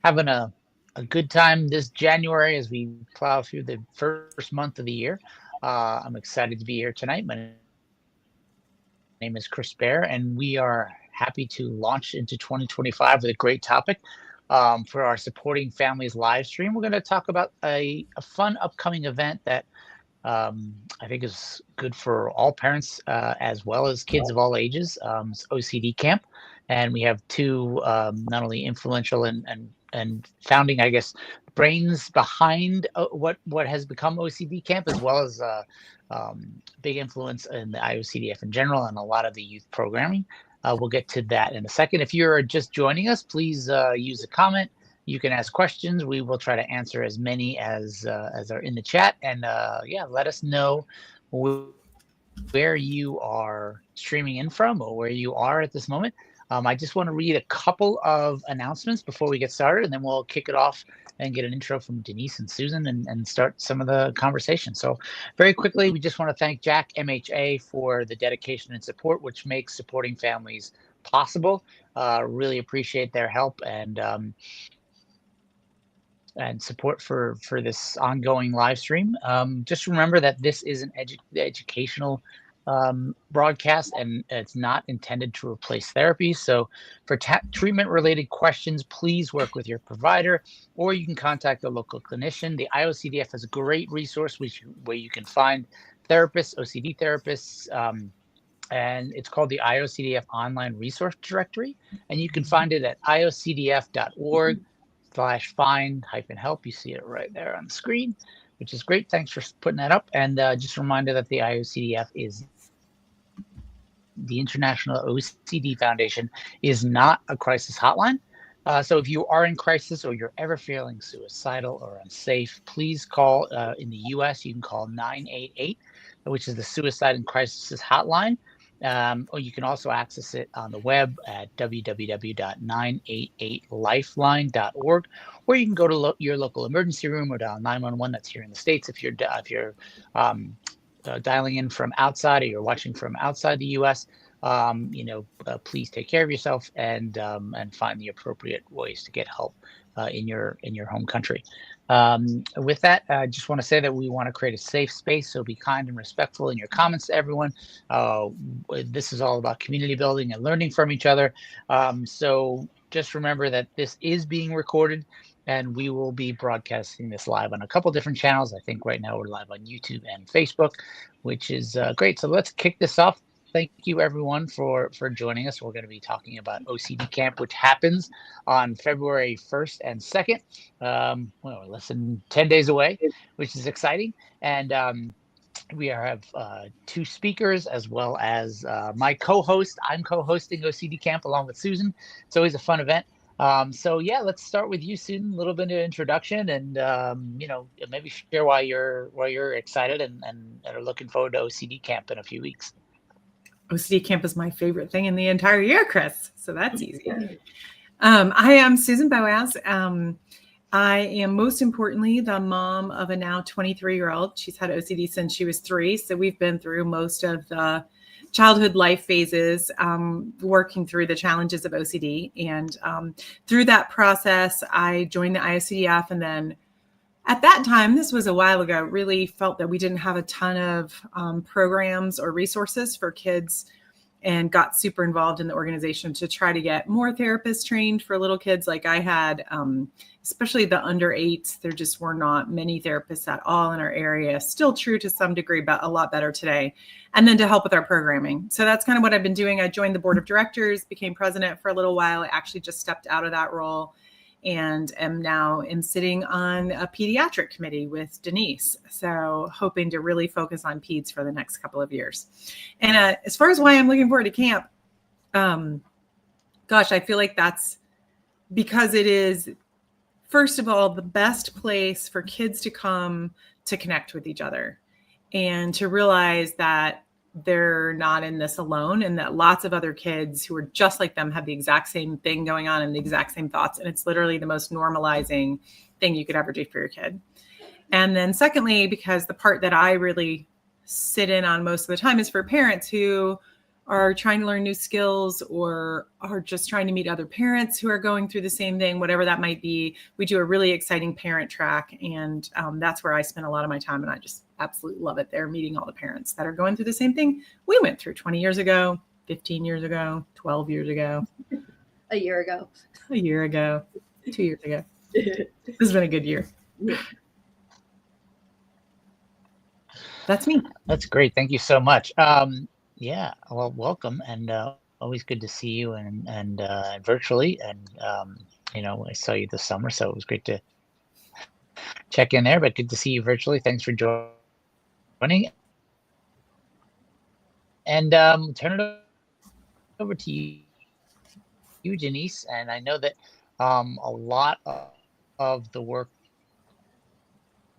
having a good time this January as we plow through the first month of the year. I'm excited to be here tonight. My name is Chris Bear, and we are happy to launch into 2025 with a great topic. For our Supporting Families live stream, we're going to talk about a fun upcoming event that I think is good for all parents as well as kids of all ages. It's OCD Camp, and we have two not only influential and founding, I guess, brains behind what has become OCD Camp, as well as big influence in the IOCDF in general and a lot of the youth programming. We'll get to that in a second. If you're just joining us, please use a comment. You can ask questions. We will try to answer as many as are in the chat. And yeah, let us know where you are streaming in from or where you are at this moment. I just want to read a couple of announcements before we get started, and then we'll kick it off and get an intro from Denise and Susan and start some of the conversation. So very quickly, we just want to thank Jack MHA for the dedication and support, which makes Supporting Families possible. Really appreciate their help and support for this ongoing live stream. Just remember that this is an educational broadcast, and it's not intended to replace therapy. So for treatment-related questions, please work with your provider, or you can contact a local clinician. The IOCDF has a great resource where you can find therapists, OCD therapists, and it's called the IOCDF Online Resource Directory, and you can find it at iocdf.org/find-help. You see it right there on the screen, which is great. Thanks for putting that up. And just a reminder that the IOCDF is the International OCD Foundation is not a crisis hotline. So if you are in crisis or you're ever feeling suicidal or unsafe, please call. In the US, you can call 988, which is the Suicide and Crisis Hotline. Or you can also access it on the web at www.988lifeline.org, or you can go to your local emergency room or dial 911. That's here in the States. If you're dialing in from outside or you're watching from outside the U.S., please take care of yourself and find the appropriate ways to get help in your home country. With that, I just want to say that we want to create a safe space, so be kind and respectful in your comments to everyone. This is all about community building and learning from each other. So just remember that this is being recorded, and we will be broadcasting this live on a couple different channels. I think right now we're live on YouTube and Facebook, which is great. So let's kick this off. Thank you, everyone, for joining us. We're going to be talking about OCD Camp, which happens on February 1st and 2nd. We're less than 10 days away, which is exciting. And we have two speakers as well as my co-host. I'm co-hosting OCD Camp along with Susan. It's always a fun event. So yeah, let's start with you, Susan. A little bit of introduction, and maybe share why you're excited and are looking forward to OCD Camp in a few weeks. OCD Camp is my favorite thing in the entire year, Chris. So that's easy. I am Susan Boaz. I am most importantly the mom of a now 23-year-old. She's had OCD since she was 3. So we've been through most of the childhood life phases, working through the challenges of OCD. And through that process, I joined the IOCDF, and then at that time, this was a while ago, really felt that we didn't have a ton of programs or resources for kids, and got super involved in the organization to try to get more therapists trained for little kids like I had, especially the under 8s. There just were not many therapists at all in our area. Still true to some degree, but a lot better today. And then to help with our programming. So that's kind of what I've been doing. I joined the board of directors, became president for a little while. I actually just stepped out of that role, and am now sitting on a pediatric committee with Denise. So hoping to really focus on peds for the next couple of years. And as far as why I'm looking forward to camp, I feel like that's because it is, first of all, the best place for kids to come to connect with each other and to realize that they're not in this alone, and that lots of other kids who are just like them have the exact same thing going on and the exact same thoughts. And it's literally the most normalizing thing you could ever do for your kid. And then secondly, because the part that I really sit in on most of the time is for parents who are trying to learn new skills or are just trying to meet other parents who are going through the same thing, whatever that might be. We do a really exciting parent track, and that's where I spend a lot of my time, and I just absolutely love it. They're meeting all the parents that are going through the same thing we went through 20 years ago, 15 years ago, 12 years ago. A year ago. 2 years ago. This has been a good year. That's me. That's great. Thank you so much. Yeah, well, welcome, and always good to see you and virtually. And I saw you this summer, so it was great to check in there. But good to see you virtually. Thanks for joining. And turn it over to you, Denise. And I know that a lot of the work.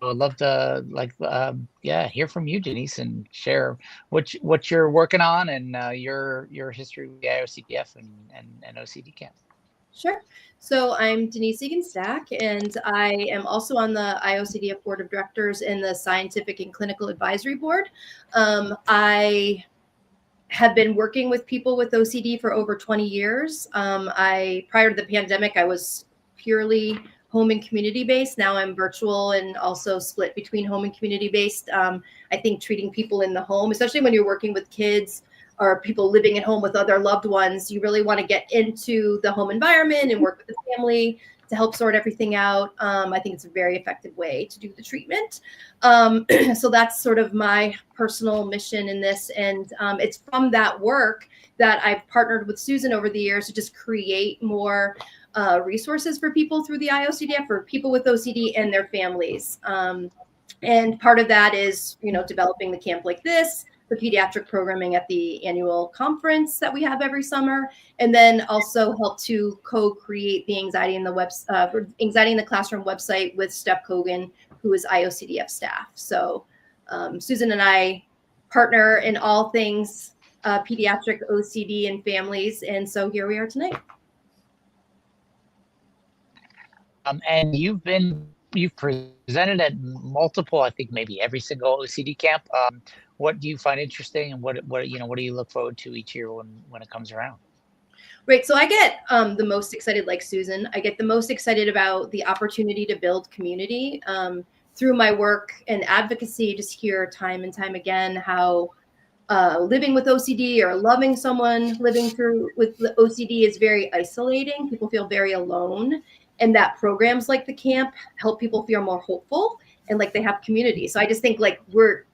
I would love to hear from you, Denise, and share what you're working on and your history with the IOCDF and OCD camp. Sure. So I'm Denise Egan-Stack, and I am also on the IOCDF Board of Directors and the Scientific and Clinical Advisory Board. I have been working with people with OCD for over 20 years. Prior to the pandemic, I was purely home and community-based. Now I'm virtual and also split between home and community-based. I think treating people in the home, especially when you're working with kids or people living at home with other loved ones, you really want to get into the home environment and work with the family to help sort everything out. I think it's a very effective way to do the treatment. So that's sort of my personal mission in this. And it's from that work that I've partnered with Susan over the years to just create more resources for people through the IOCDF, for people with OCD and their families. And part of that is, developing the camp like this, the pediatric programming at the annual conference that we have every summer, and then also help to co-create the Anxiety in the Classroom website with Steph Kogan, who is IOCDF staff. So Susan and I partner in all things pediatric OCD and families, and so here we are tonight. And you've presented at multiple, I think maybe every single OCD camp. What do you find interesting, and what do you look forward to each year when it comes around? Right. So I get the most excited, like Susan. I get the most excited about the opportunity to build community through my work and advocacy. Just hear time and time again how living with OCD or loving someone living with the OCD is very isolating. People feel very alone, and that programs like the camp help people feel more hopeful and like they have community. So I just think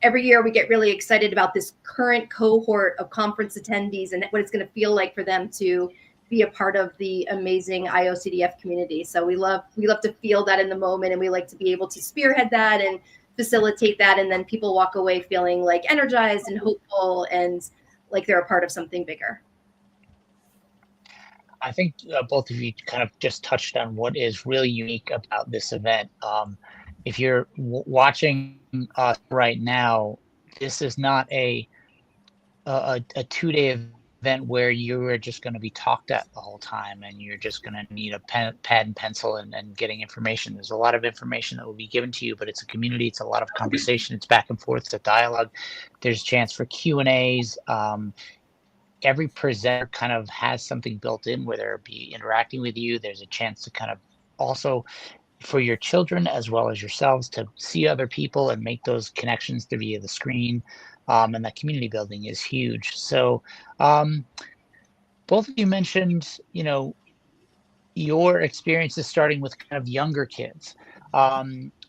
every year we get really excited about this current cohort of conference attendees and what it's going to feel like for them to be a part of the amazing IOCDF community. So we love to feel that in the moment, and we like to be able to spearhead that and facilitate that. And then people walk away feeling like energized and hopeful and like they're a part of something bigger. I think both of you kind of just touched on what is really unique about this event. If you're watching us right now, this is not a 2-day event where you are just going to be talked at the whole time and you're just going to need a pad and pencil and getting information. There's a lot of information that will be given to you, but it's a community. It's a lot of conversation. It's back and forth. It's a dialogue. There's a chance for Q&As. Every presenter kind of has something built in, whether it be interacting with you. There's a chance to kind of also for your children as well as yourselves to see other people and make those connections via the screen. And that community building is huge. So both of you mentioned, your experiences starting with kind of younger kids.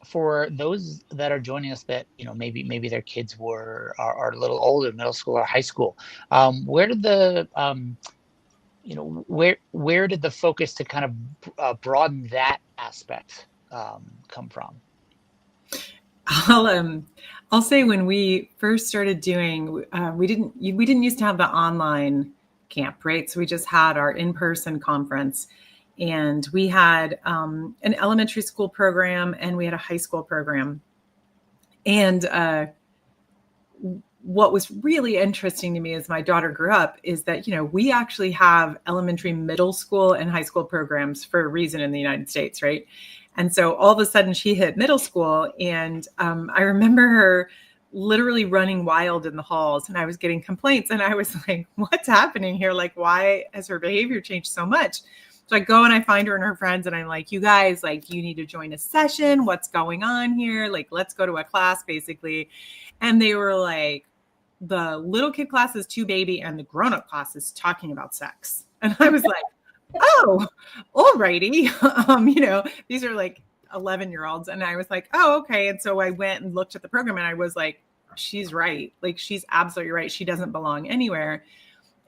For those that are joining us that, maybe their kids are a little older, middle school or high school, where did the where did the focus to kind of broaden that aspect come from? I'll say when we first started doing, we didn't used to have the online camp, right? So we just had our in-person conference, and we had an elementary school program and we had a high school program. And what was really interesting to me as my daughter grew up is that, we actually have elementary, middle school, and high school programs for a reason in the United States, right? And so all of a sudden she hit middle school, and I remember her literally running wild in the halls, and I was getting complaints, and I was like, what's happening here? Like, why has her behavior changed so much? So I go and I find her and her friends, and I'm like, you guys, like, you need to join a session. What's going on here? Like, let's go to a class, basically. And they were like, the little kid class is too baby, and the grown-up class is talking about sex. And I was like, oh, alrighty. These are like 11-year-olds. And I was like, oh, okay. And so I went and looked at the program, and I was like, she's right. Like, she's absolutely right. She doesn't belong anywhere.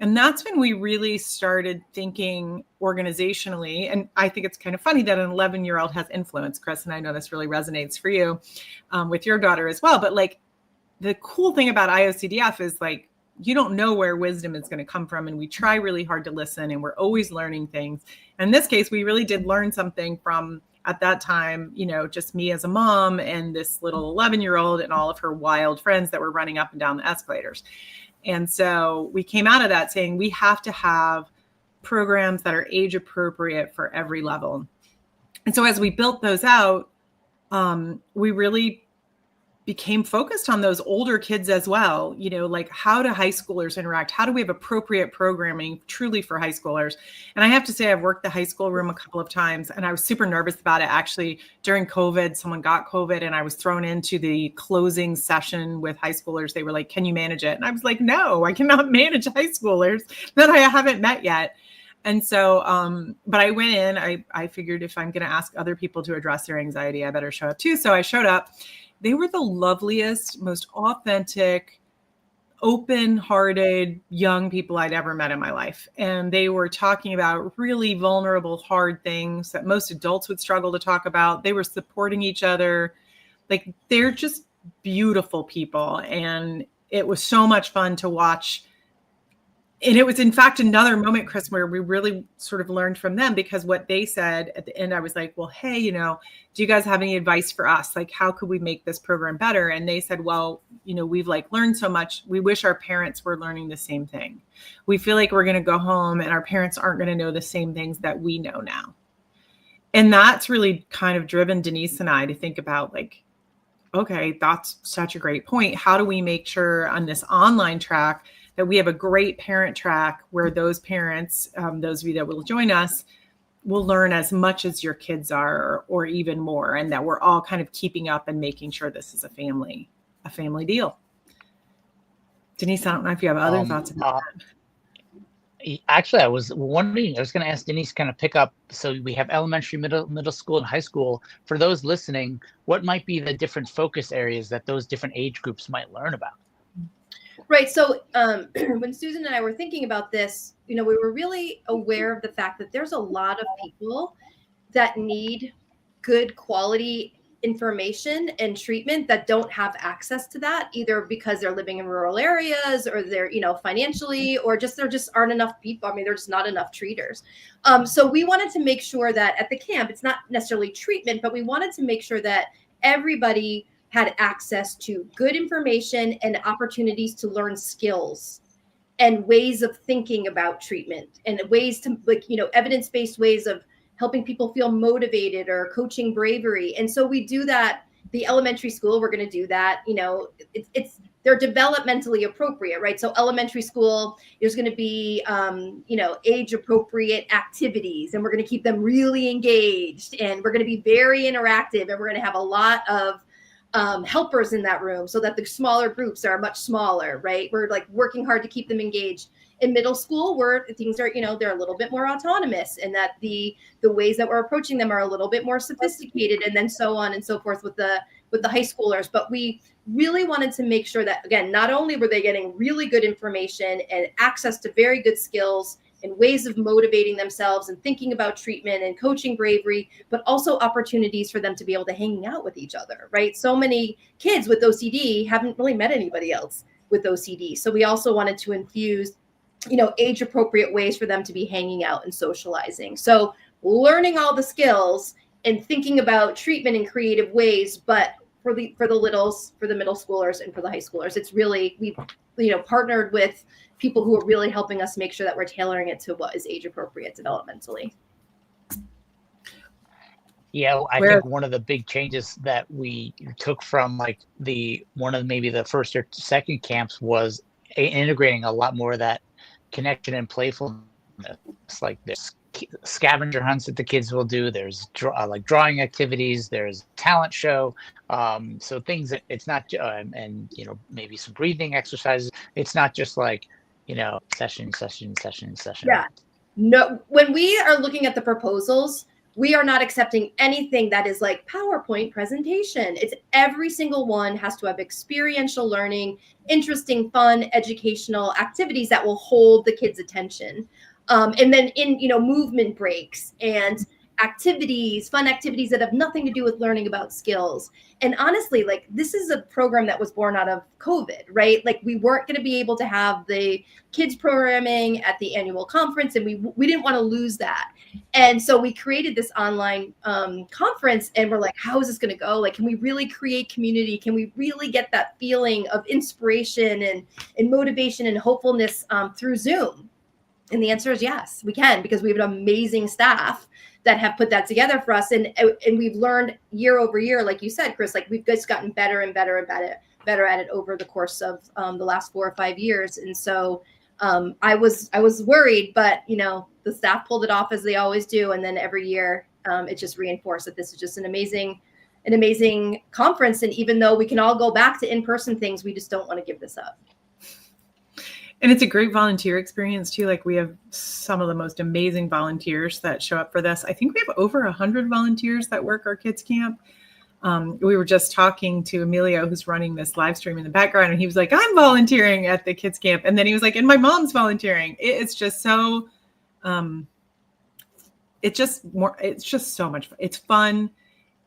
And that's when we really started thinking organizationally. And I think it's kind of funny that an 11-year-old has influence, Chris, and I know this really resonates for you with your daughter as well. But like, the cool thing about IOCDF is like, you don't know where wisdom is going to come from. And we try really hard to listen, and we're always learning things. In this case, we really did learn something from, at that time, just me as a mom and this little 11-year-old and all of her wild friends that were running up and down the escalators. And so we came out of that saying we have to have programs that are age appropriate for every level. And so as we built those out, we really became focused on those older kids as well. Like, how do high schoolers interact? How do we have appropriate programming truly for high schoolers? And I have to say, I've worked the high school room a couple of times, and I was super nervous about it. Actually, during COVID, someone got COVID, and I was thrown into the closing session with high schoolers. They were like, can you manage it? And I was like, no, I cannot manage high schoolers that I haven't met yet. And so, but I went in, I figured if I'm going to ask other people to address their anxiety, I better show up too. So I showed up. They were the loveliest, most authentic, open-hearted young people I'd ever met in my life. And they were talking about really vulnerable, hard things that most adults would struggle to talk about. They were supporting each other. Like, they're just beautiful people. And it was so much fun to watch. And it was, in fact, another moment, Chris, where we really sort of learned from them, because what they said at the end, I was like, well, hey, do you guys have any advice for us? Like, how could we make this program better? And they said, well, we've learned so much. We wish our parents were learning the same thing. We feel like we're going to go home and our parents aren't going to know the same things that we know now. And that's really kind of driven Denise and I to think about, like, okay, that's such a great point. How do we make sure on this online track that we have a great parent track where those parents, those of you that will join us, will learn as much as your kids are, or even more, and that we're all kind of keeping up and making sure this is a family deal. Denise, I don't know if you have other thoughts about that. Actually, I was wondering, I was going to ask Denise, kind of pick up. So we have elementary, middle school, and high school. For those listening, what might be the different focus areas that those different age groups might learn about? Right. So when Susan and I were thinking about this, we were really aware of the fact that there's a lot of people that need good quality information and treatment that don't have access to that, either because they're living in rural areas, or they're, financially, or just there just aren't enough people. I mean, there's not enough treaters. So we wanted to make sure that at the camp, it's not necessarily treatment, but we wanted to make sure that everybody had access to good information and opportunities to learn skills and ways of thinking about treatment, and ways to, evidence-based ways of helping people feel motivated, or coaching bravery. And so we do that. The elementary school, we're going to do that. They're developmentally appropriate, right? So elementary school, there's going to be, age appropriate activities, and we're going to keep them really engaged, and we're going to be very interactive, and we're going to have a lot of helpers in that room, so that the smaller groups are much smaller, right? We're working hard to keep them engaged. In middle school, where things are, they're a little bit more autonomous, and that the ways that we're approaching them are a little bit more sophisticated, and then so on and so forth with the high schoolers. But we really wanted to make sure that, again, not only were they getting really good information and access to very good skills and ways of motivating themselves and thinking about treatment and coaching bravery, but also opportunities for them to be able to hang out with each other, right? So many kids with OCD haven't really met anybody else with OCD. So we also wanted to infuse, age appropriate ways for them to be hanging out and socializing. So learning all the skills and thinking about treatment in creative ways, but for the littles, for the middle schoolers, and for the high schoolers, it's really, we've partnered with people who are really helping us make sure that we're tailoring it to what is age appropriate developmentally. Yeah, I Where think one of the big changes that we took from like one of maybe the first or second camps was integrating a lot more of that connection and playfulness. Like there's scavenger hunts that the kids will do. There's like drawing activities. There's talent show. So things that it's not, and maybe some breathing exercises. It's not just like session. Yeah. No, when we are looking at the proposals, we are not accepting anything that is like PowerPoint presentation. It's every single one has to have experiential learning, interesting, fun, educational activities that will hold the kids' attention. And then in, movement breaks and activities, fun activities that have nothing to do with learning about skills. And honestly, like this is a program that was born out of COVID, right? Like we weren't going to be able to have the kids programming at the annual conference, and we didn't want to lose that. And so we created this online conference, and we're like, how is this going to go? Like, can we really create community? Can we really get that feeling of inspiration and motivation and hopefulness through Zoom? And the answer is yes, we can, because we have an amazing staff that have put that together for us. And we've learned year over year, like you said, Chris, like we've just gotten better and better and better at it over the course of the last 4 or 5 years. And so I was worried, but the staff pulled it off as they always do. And then every year it just reinforced that this is just an amazing conference. And even though we can all go back to in-person things, we just don't want to give this up. And it's a great volunteer experience too. Like we have some of the most amazing volunteers that show up for this. I think we have over 100 volunteers that work our kids camp. We were just talking to Emilio, who's running this live stream in the background, and he was like, I'm volunteering at the kids camp. And then he was like, and my mom's volunteering. It's just so, it's just so much fun. It's fun.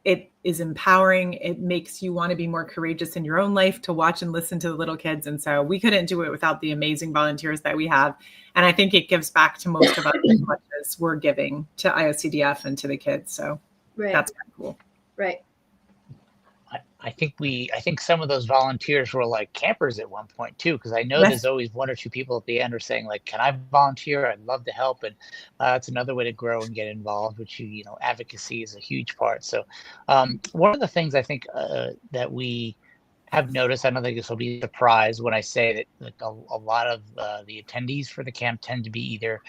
It is empowering. It makes you want to be more courageous in your own life, to watch and listen to the little kids. And so we couldn't do it without the amazing volunteers that we have. And I think it gives back to most of us as much as we're giving to IOCDF and to the kids. So that's kind of cool. Right. I think some of those volunteers were like campers at one point too, because I know there's always one or two people at the end are saying like, can I volunteer? I'd love to help. And that's another way to grow and get involved, which advocacy is a huge part. So one of the things I think that we have noticed, I don't think this will be a surprise when I say that like a lot of the attendees for the camp tend to be either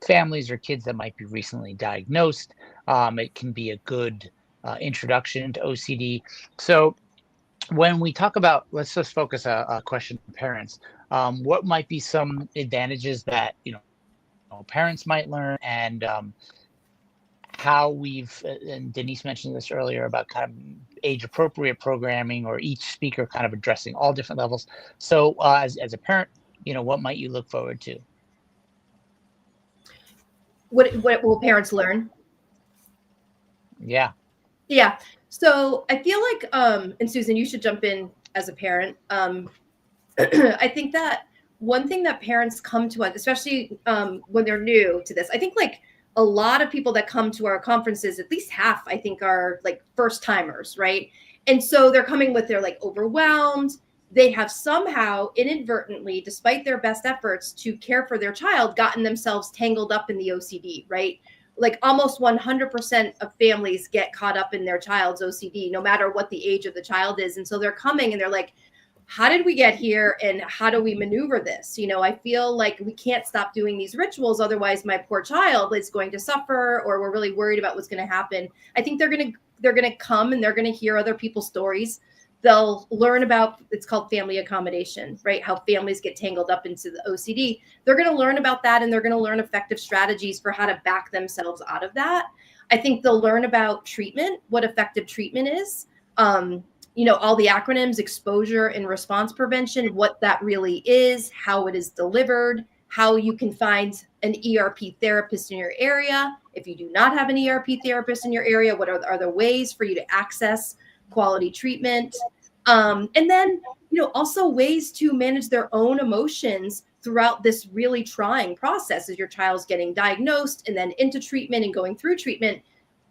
families or kids that might be recently diagnosed. It can be a good introduction to OCD. So when we talk about, let's just focus a question on parents. What might be some advantages that parents might learn, and how and Denise mentioned this earlier about kind of age appropriate programming, or each speaker kind of addressing all different levels. So as a parent, what might you look forward to? What will parents learn? Yeah. Yeah. So I feel like, and Susan, you should jump in as a parent. I think that one thing that parents come to us, especially when they're new to this, I think like a lot of people that come to our conferences, at least half, I think, are like first timers, right? And so they're coming with, they're like overwhelmed. They have somehow inadvertently, despite their best efforts to care for their child, gotten themselves tangled up in the OCD, right? Like almost 100% of families get caught up in their child's OCD, no matter what the age of the child is. And so they're coming and they're like, how did we get here? And how do we maneuver this? I feel like we can't stop doing these rituals. Otherwise my poor child is going to suffer, or we're really worried about what's going to happen. I think they're going to come and they're going to hear other people's stories. They'll learn about, it's called family accommodation, right? How families get tangled up into the OCD. They're going to learn about that, and they're going to learn effective strategies for how to back themselves out of that. I think they'll learn about treatment, what effective treatment is. All the acronyms, exposure and response prevention, what that really is, how it is delivered, how you can find an ERP therapist in your area. If you do not have an ERP therapist in your area, what are the ways for you to access quality treatment? And then, also ways to manage their own emotions throughout this really trying process as your child's getting diagnosed and then into treatment and going through treatment.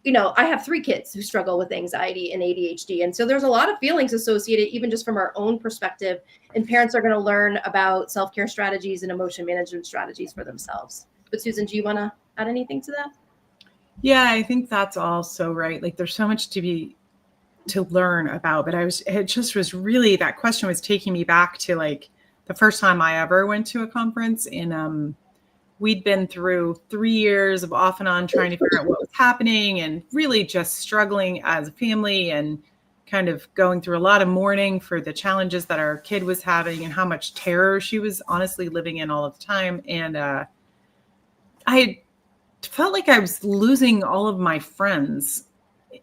I have 3 kids who struggle with anxiety and ADHD. And so there's a lot of feelings associated, even just from our own perspective. And parents are going to learn about self-care strategies and emotion management strategies for themselves. But Susan, do you want to add anything to that? Yeah, I think that's also right. Like there's so much to learn about, but it just was really, that question was taking me back to like the first time I ever went to a conference, and we'd been through 3 years of off and on trying to figure out what was happening and really just struggling as a family and kind of going through a lot of mourning for the challenges that our kid was having and how much terror she was honestly living in all of the time. And I felt like I was losing all of my friends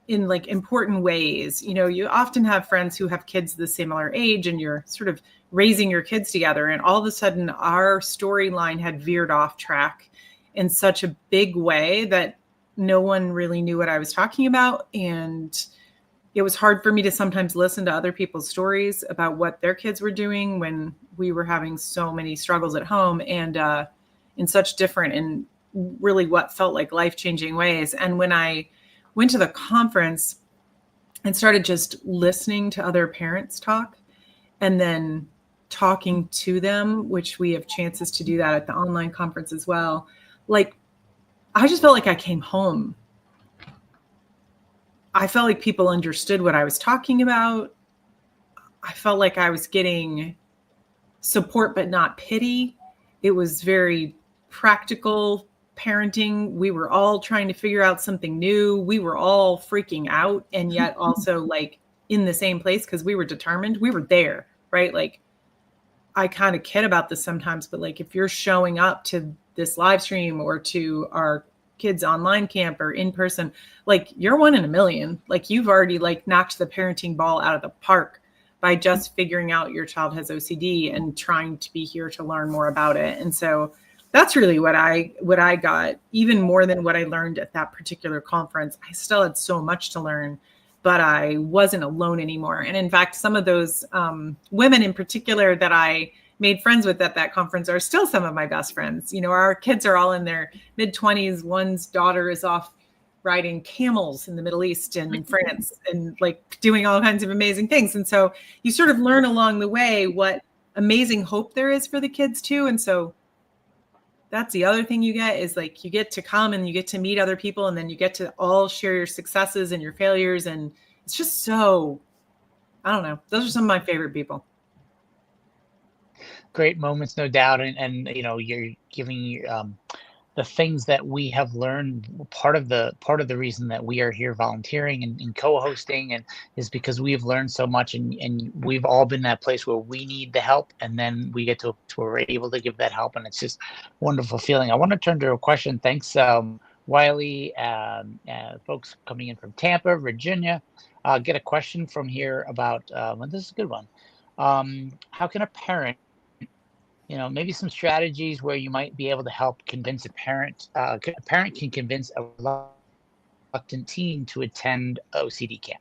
in like important ways. You know, you often have friends who have kids the similar age and you're sort of raising your kids together. And all of a sudden our storyline had veered off track in such a big way that no one really knew what I was talking about. And it was hard for me to sometimes listen to other people's stories about what their kids were doing when we were having so many struggles at home and in such different and really what felt like life-changing ways. And when I went to the conference and started just listening to other parents talk and then talking to them, which we have chances to do that at the online conference as well. Like, I just felt like I came home. I felt like people understood what I was talking about. I felt like I was getting support, but not pity. It was very practical parenting. We were all trying to figure out something new. We were all freaking out and yet also like in the same place because we were determined. We were there, right? Like I kind of kid about this sometimes, but like if you're showing up to this live stream or to our kids online camp or in person, like you're one in a million. Like you've already like knocked the parenting ball out of the park by just figuring out your child has OCD and trying to be here to learn more about it. And so that's really what I got, even more than what I learned at that particular conference. I still had so much to learn, but I wasn't alone anymore. And in fact, some of those women in particular that I made friends with at that conference are still some of my best friends. You know, our kids are all in their mid-20s. One's daughter is off riding camels in the Middle East and France and like doing all kinds of amazing things. And so you sort of learn along the way what amazing hope there is for the kids too. And so that's the other thing you get is like you get to come and you get to meet other people and then you get to all share your successes and your failures. And it's just so, I don't know. Those are some of my favorite people. Great moments, no doubt. And you know, you're giving the things that we have learned. Part of the reason that we are here volunteering and co-hosting and is because we've learned so much and we've all been in that place where we need the help and then we get to where we're able to give that help, and it's just a wonderful feeling. I want to turn to a question. Thanks, Wiley, folks coming in from Tampa, Virginia. Get a question from here about well, this is a good one. How can a parent, you know, maybe some strategies where you might be able to help convince a parent can convince a reluctant teen to attend OCD camp.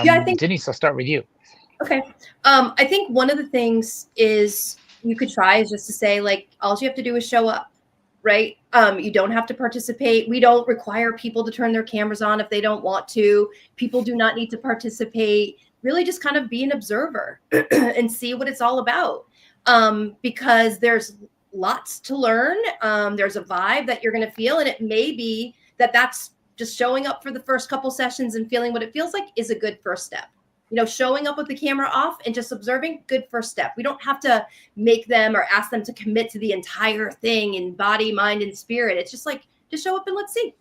Yeah, I think, Denise, I'll start with you. Okay. I think one of the things is you could try is just to say, like, all you have to do is show up, right? You don't have to participate. We don't require people to turn their cameras on if they don't want to. People do not need to participate. Really just kind of be an observer and see what it's all about. Because there's lots to learn. There's a vibe that you're going to feel. And it may be that that's just showing up for the first couple sessions and feeling what it feels like is a good first step. You know, showing up with the camera off and just observing, good first step. We don't have to make them or ask them to commit to the entire thing in body, mind, and spirit. It's just like, just show up and let's see.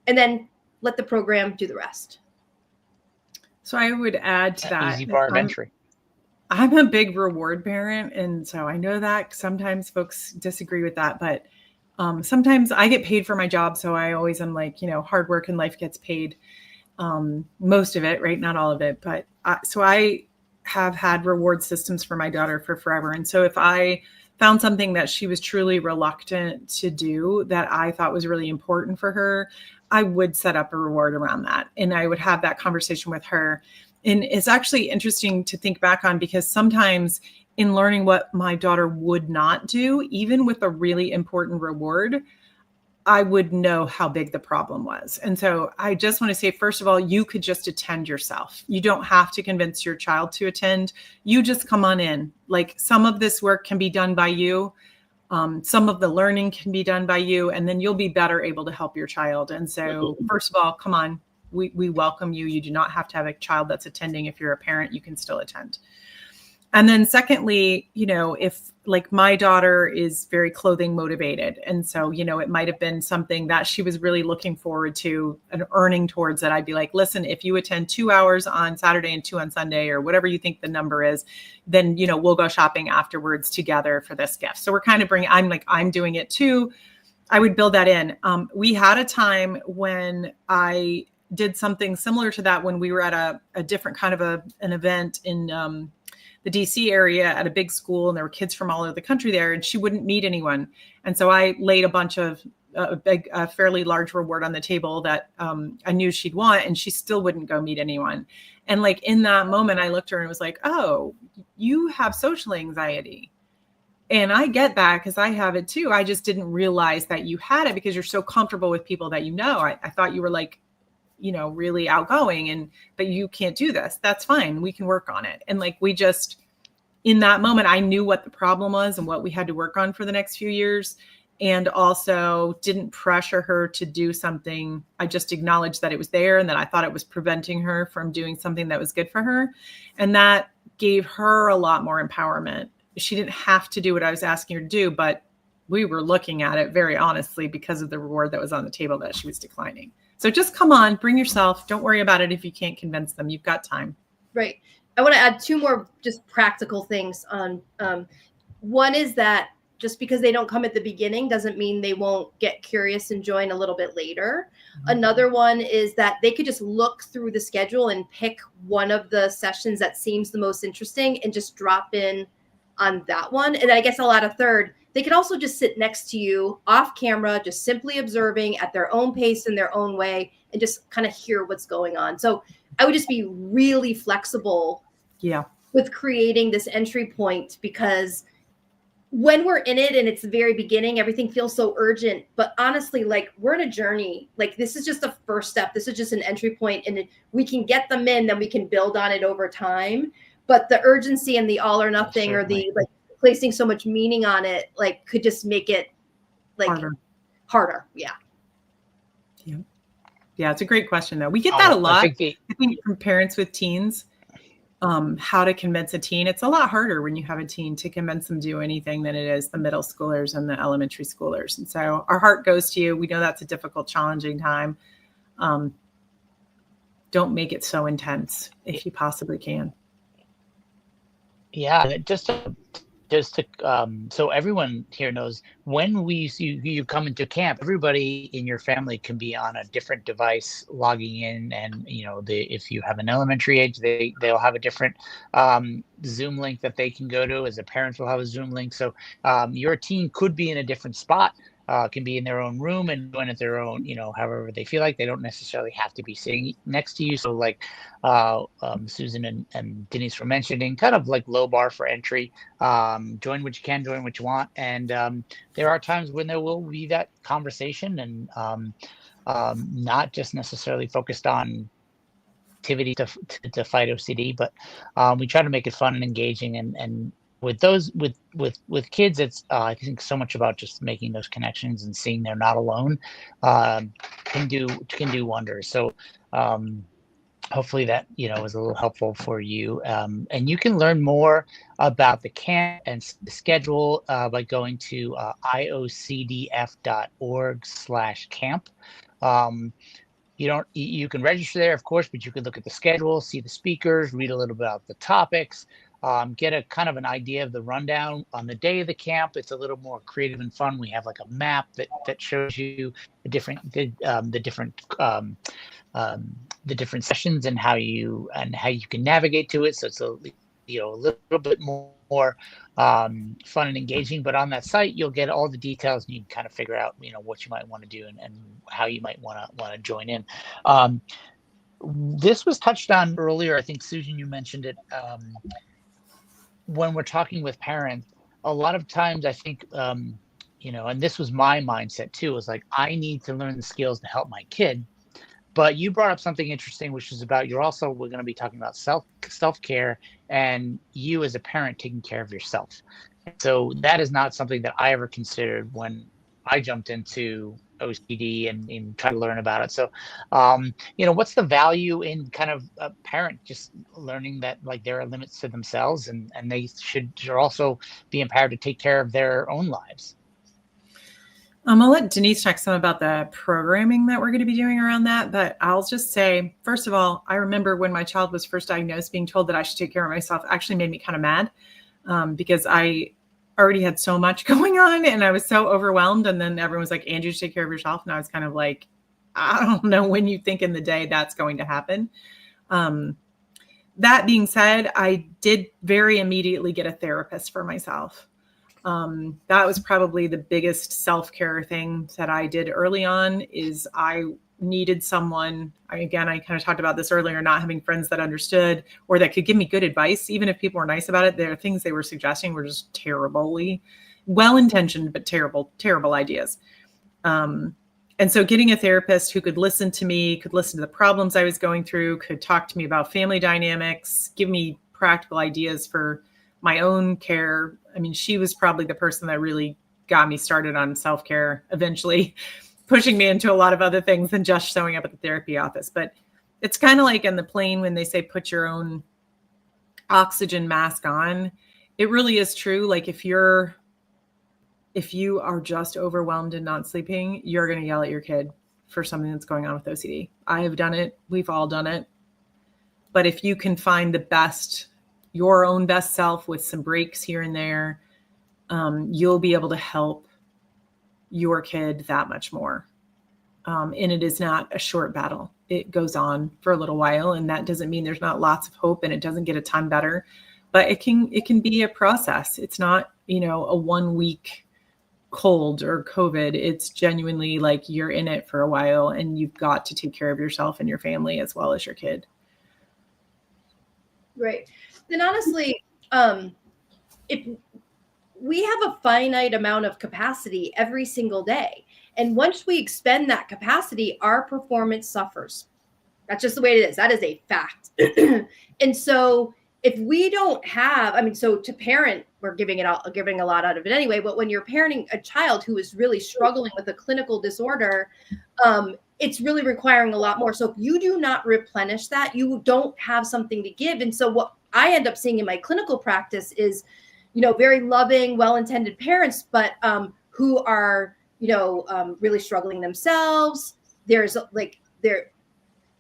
And then let the program do the rest. So I would add to that. Easy bar of entry. I'm a big reward parent. And so I know that sometimes folks disagree with that, but sometimes I get paid for my job. So I always am like, you know, hard work and life gets paid. Most of it, right? Not all of it. But so I have had reward systems for my daughter for forever. And so if I found something that she was truly reluctant to do that I thought was really important for her, I would set up a reward around that. And I would have that conversation with her. And it's actually interesting to think back on because sometimes in learning what my daughter would not do, even with a really important reward, I would know how big the problem was. And so I just want to say, first of all, you could just attend yourself. You don't have to convince your child to attend. You just come on in. Like some of this work can be done by you. Some of the learning can be done by you, and then you'll be better able to help your child. And so, first of all, come on, we welcome you. You do not have to have a child that's attending. If you're a parent, you can still attend. And then secondly, if like my daughter is very clothing motivated. And so, it might have been something that she was really looking forward to and earning towards that. I'd be like, listen, if you attend 2 hours on Saturday and 2 on Sunday, or whatever you think the number is, then, we'll go shopping afterwards together for this gift. So we're kind of I'm doing it too. I would build that in. We had a time when I did something similar to that when we were at a different kind of an event in, the DC area at a big school, and there were kids from all over the country there, and she wouldn't meet anyone. And so I laid a bunch of a fairly large reward on the table that I knew she'd want, and she still wouldn't go meet anyone. And like in that moment, I looked at her and was like, oh, you have social anxiety. And I get that because I have it too. I just didn't realize that you had it because you're so comfortable with people that I thought you were like, really outgoing, but you can't do this. That's fine. We can work on it. And like, in that moment, I knew what the problem was and what we had to work on for the next few years. And also didn't pressure her to do something. I just acknowledged that it was there and that I thought it was preventing her from doing something that was good for her. And that gave her a lot more empowerment. She didn't have to do what I was asking her to do, but we were looking at it very honestly because of the reward that was on the table that she was declining. So just come on, bring yourself. Don't worry about it if you can't convince them. You've got time. Right. I want to add 2 more just practical things on. One is that just because they don't come at the beginning doesn't mean they won't get curious and join a little bit later. Mm-hmm. Another one is that they could just look through the schedule and pick one of the sessions that seems the most interesting and just drop in on that one. And I guess I'll add a third. They could also just sit next to you off camera, just simply observing at their own pace in their own way and just kind of hear what's going on. So I would just be really flexible with creating this entry point, because when we're in it and it's the very beginning, everything feels so urgent. But honestly, like, we're in a journey. Like, this is just the first step. This is just an entry point, and we can get them in, then we can build on it over time. But the urgency and the all or nothing, or the placing so much meaning on it, like, could just make it like harder. Yeah. It's a great question though. We get that a lot. I think from parents with teens, how to convince a teen. It's a lot harder when you have a teen to convince them to do anything than it is the middle schoolers and the elementary schoolers. And so our heart goes to you. We know that's a difficult, challenging time. Don't make it so intense if you possibly can. Yeah, just to so everyone here knows, when you come into camp, everybody in your family can be on a different device logging in, and if you have an elementary age, they'll have a different Zoom link that they can go to. As a parent, will have a Zoom link. So your teen could be in a different spot. Can be in their own room and doing it their own, however they feel like. They don't necessarily have to be sitting next to you. So like Susan and Denise were mentioning, kind of like low bar for entry. Join what you can, join what you want. And there are times when there will be that conversation, and not just necessarily focused on activity to fight OCD, but we try to make it fun and engaging, and with kids, it's I think so much about just making those connections and seeing they're not alone can do wonders. So hopefully that was a little helpful for you. And you can learn more about the camp and the schedule by going to iocdf.org/camp. You can register there, of course, but you can look at the schedule, see the speakers, read a little bit about the topics. Get a kind of an idea of the rundown on the day of the camp. It's a little more creative and fun. We have like a map that shows you the different sessions and how you can navigate to it. So it's a little bit more fun and engaging. But on that site, you'll get all the details, and you can kind of figure out what you might want to do and how you might want to join in. This was touched on earlier. I think Susan, you mentioned it. When we're talking with parents, a lot of times I think, and this was my mindset too, was like, I need to learn the skills to help my kid. But you brought up something interesting, which is about we're going to be talking about self-care and you as a parent taking care of yourself. So that is not something that I ever considered when I jumped into OCD and try to learn about it. So, what's the value in kind of a parent just learning that like there are limits to themselves and they should also be empowered to take care of their own lives? I'll let Denise talk some about the programming that we're going to be doing around that. But I'll just say, first of all, I remember when my child was first diagnosed, being told that I should take care of myself actually made me kind of mad because I already had so much going on and I was so overwhelmed. And then everyone was like, Angie, you should take care of yourself. And I was kind of like, I don't know when you think in the day that's going to happen. That being said, I did very immediately get a therapist for myself. That was probably the biggest self-care thing that I did early on is I needed someone. I kind of talked about this earlier, not having friends that understood or that could give me good advice. Even if people were nice about it, there are things they were suggesting were just terribly well-intentioned, but terrible, terrible ideas. And so getting a therapist who could listen to me, could listen to the problems I was going through, could talk to me about family dynamics, give me practical ideas for my own care. I mean, she was probably the person that really got me started on self-care, eventually pushing me into a lot of other things than just showing up at the therapy office. But it's kind of like in the plane when they say, put your own oxygen mask on. It really is true. Like if you are just overwhelmed and not sleeping, you're going to yell at your kid for something that's going on with OCD. I have done it. We've all done it. But if you can find your own best self with some breaks here and there, you'll be able to help your kid that much more. And it is not a short battle. It goes on for a little while, and that doesn't mean there's not lots of hope and it doesn't get a ton better, but it can be a process. It's not, a 1 week cold or COVID. It's genuinely like you're in it for a while and you've got to take care of yourself and your family as well as your kid. Right. Then honestly, if we have a finite amount of capacity every single day, and once we expend that capacity, our performance suffers. That's just the way it is. That is a fact. And so if we don't have, so to parent, we're giving a lot out of it anyway, but when you're parenting a child who is really struggling with a clinical disorder, it's really requiring a lot more. So if you do not replenish that, you don't have something to give. And so what I end up seeing in my clinical practice is, very loving, well-intended parents, but who are, really struggling themselves. You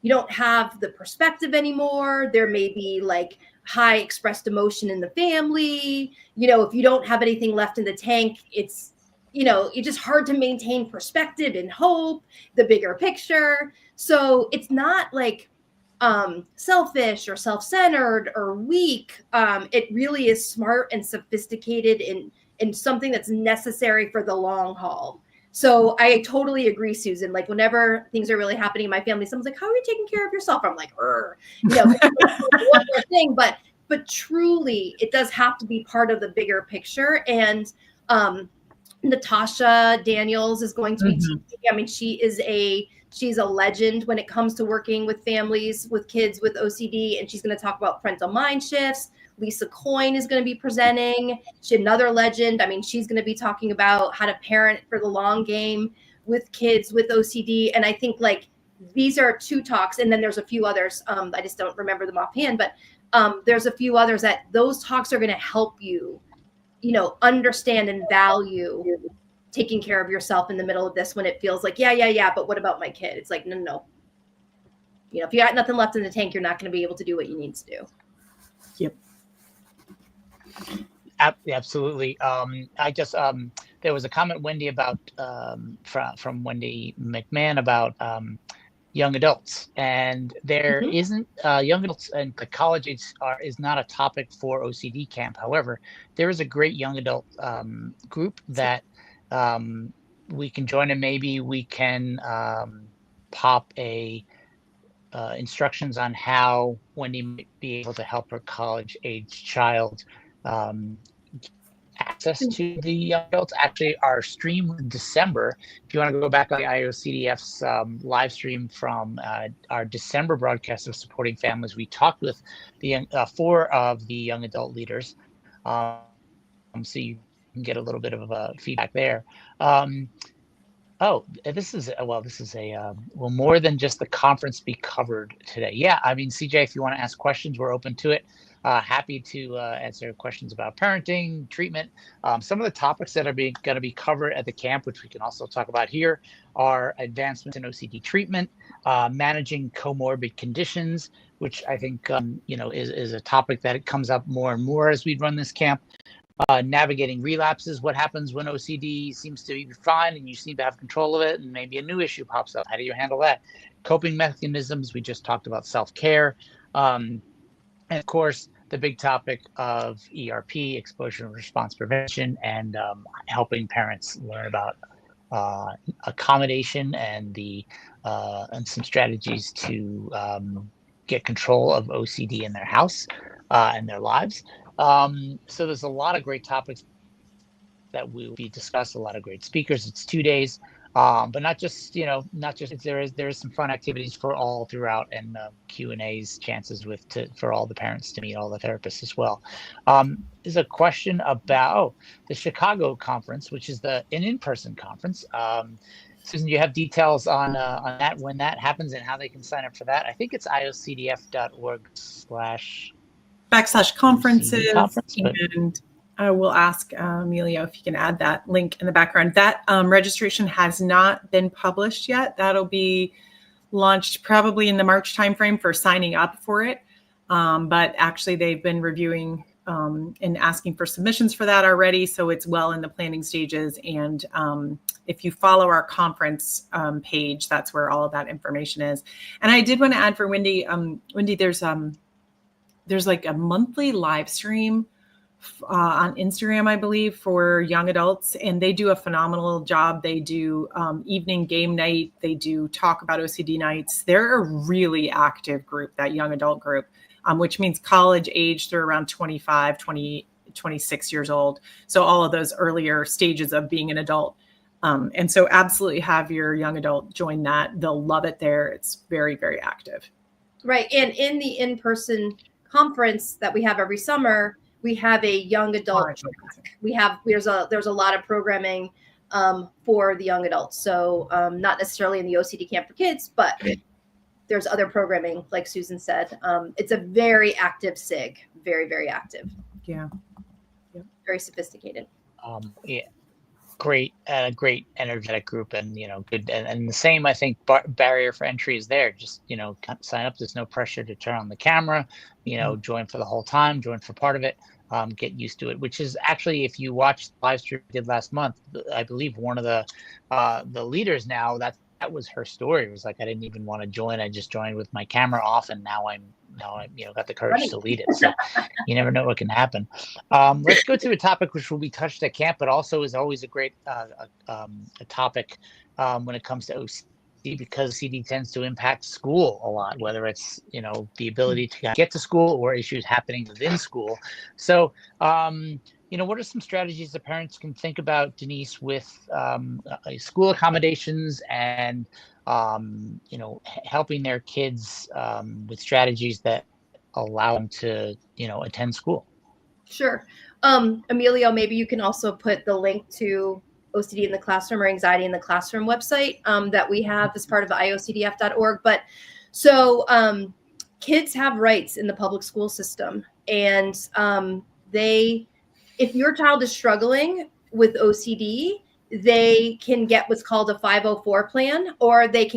don't have the perspective anymore. There may be like high expressed emotion in the family. If you don't have anything left in the tank, it's just hard to maintain perspective and hope, the bigger picture. So it's not like selfish or self-centered or weak. It really is smart and sophisticated in something that's necessary for the long haul. So I totally agree, Susan. Like whenever things are really happening in my family, someone's like, how are you taking care of yourself? I'm like, one more thing, but truly it does have to be part of the bigger picture. And Natasha Daniels is going to be teaching. She's a legend when it comes to working with families, with kids with OCD, and she's going to talk about parental mind shifts. Lisa Coyne is going to be presenting. She's another legend. She's going to be talking about how to parent for the long game with kids with OCD. And I think like these are 2 talks, and then there's a few others. I just don't remember them offhand, but there's a few others that those talks are going to help you, understand and value taking care of yourself in the middle of this when it feels like, yeah, but what about my kid? It's like, no. If you got nothing left in the tank, you're not going to be able to do what you need to do. Yep. Absolutely. I just there was a comment, Wendy, about from Wendy McMahon about young adults, and there isn't young adults and the college age is not a topic for OCD camp. However, there is a great young adult group that we can join, and maybe we can pop a instructions on how Wendy might be able to help her college age child access to the young adults. Actually, our stream in December, if you want to go back on the IOCDF's live stream from our December broadcast of supporting families, we talked with the 4 of the young adult leaders so you can get a little bit of feedback there. Oh, this is well, more than just the conference be covered today. Yeah, I mean, CJ, if you want to ask questions, we're open to it. Happy to answer questions about parenting, treatment. Some of the topics that are going to be covered at the camp, which we can also talk about here, are advancements in OCD treatment, managing comorbid conditions, which I think is a topic that comes up more and more as we run this camp. Navigating relapses, what happens when OCD seems to be fine and you seem to have control of it and maybe a new issue pops up. How do you handle that? Coping mechanisms, we just talked about self-care. And of course, the big topic of ERP, exposure and response prevention, and helping parents learn about accommodation and some strategies to get control of OCD in their house and their lives. So there's a lot of great topics that will be discussed, a lot of great speakers. It's 2 days, but not just there is some fun activities for all throughout, and Q&As, chances for all the parents to meet all the therapists as well. There's a question about the Chicago conference, which is an in-person conference. Susan, do you have details on that, when that happens and how they can sign up for that? I think it's iocdf.org/conferences, and I will ask Emilio if you can add that link in the background. That registration has not been published yet. That'll be launched probably in the March timeframe for signing up for it. But actually, they've been reviewing and asking for submissions for that already. So it's well in the planning stages. And if you follow our conference page, that's where all of that information is. And I did want to add for Wendy, there's like a monthly live stream on Instagram, I believe, for young adults, and they do a phenomenal job. They do evening game night. They do talk about OCD nights. They're a really active group, that young adult group, which means college age through around 25, 20, 26 years old. So all of those earlier stages of being an adult. And so absolutely have your young adult join that. They'll love it there. It's very, very active. Right. And in the in-person conference that we have every summer, we have a young adult. There's a lot of programming for the young adults. So not necessarily in the OCD camp for kids, but there's other programming, like Susan said. It's a very active SIG, very, very active. Yeah. Very sophisticated. Yeah. Great energetic group, and good, and the same, I think, barrier for entry is there. Just sign up. There's no pressure to turn on the camera, join for the whole time, join for part of it, get used to it, which is actually, if you watched the live stream we did last month, I believe one of the leaders now, that was her story. It was like, I didn't even want to join. I just joined with my camera off, and now I'm got the courage to lead it. So you never know what can happen. Let's go to a topic which will be touched at camp, but also is always a great a topic when it comes to OCD, because OCD tends to impact school a lot, whether it's the ability to get to school or issues happening within school. So what are some strategies that parents can think about, Denise, with school accommodations and helping their kids with strategies that allow them to attend school? Sure. Emilio, maybe you can also put the link to OCD in the Classroom or Anxiety in the Classroom website that we have as part of iocdf.org. But so kids have rights in the public school system, and if your child is struggling with OCD, they can get what's called a 504 plan, or they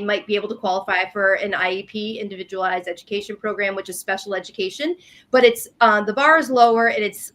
might be able to qualify for an IEP, individualized education program, which is special education. But it's the bar is lower, and it's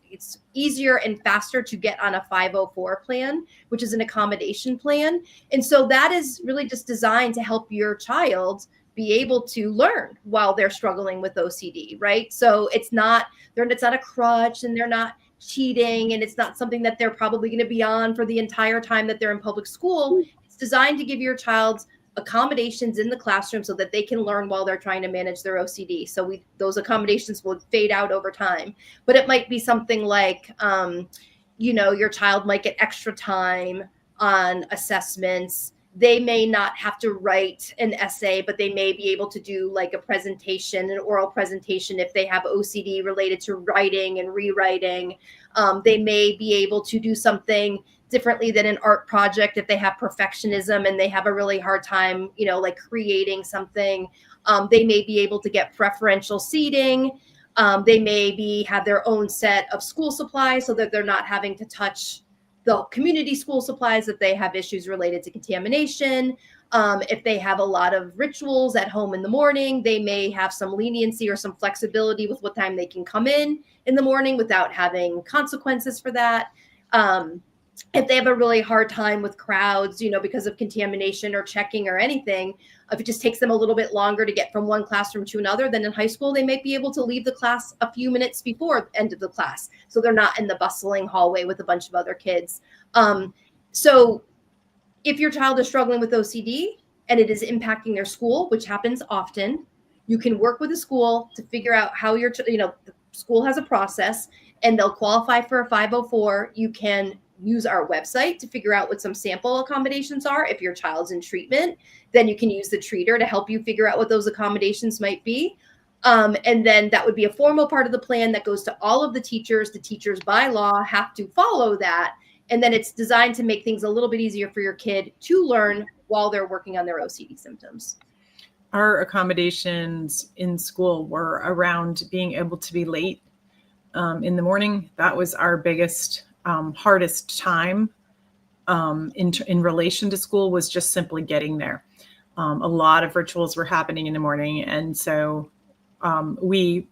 easier and faster to get on a 504 plan, which is an accommodation plan. And so that is really just designed to help your child be able to learn while they're struggling with OCD, right? So it's not a crutch, and they're not cheating, and it's not something that they're probably going to be on for the entire time that they're in public school. It's designed to give your child accommodations in the classroom so that they can learn while they're trying to manage their OCD. So those accommodations will fade out over time, but it might be something like, your child might get extra time on assessments they may not have to write an essay, but they may be able to do like a presentation, an oral presentation if they have OCD related to writing and rewriting. They may be able to do something differently than an art project if they have perfectionism and they have a really hard time, like creating something. They may be able to get preferential seating. They may have their own set of school supplies so that they're not having to touch the community school supplies if they have issues related to contamination. If they have a lot of rituals at home in the morning, they may have some leniency or some flexibility with what time they can come in the morning without having consequences for that. If they have a really hard time with crowds, because of contamination or checking or anything, if it just takes them a little bit longer to get from one classroom to another than in high school, they might be able to leave the class a few minutes before the end of the class. So they're not in the bustling hallway with a bunch of other kids. So if your child is struggling with OCD and it is impacting their school, which happens often, you can work with the school to figure out how the school has a process and they'll qualify for a 504. You can use our website to figure out what some sample accommodations are. If your child's in treatment, then you can use the treater to help you figure out what those accommodations might be. And then that would be a formal part of the plan that goes to all of the teachers. The teachers by law have to follow that. And then it's designed to make things a little bit easier for your kid to learn while they're working on their OCD symptoms. Our accommodations in school were around being able to be late in the morning. That was our biggest hardest time in relation to school, was just simply getting there. A lot of rituals were happening in the morning. And so we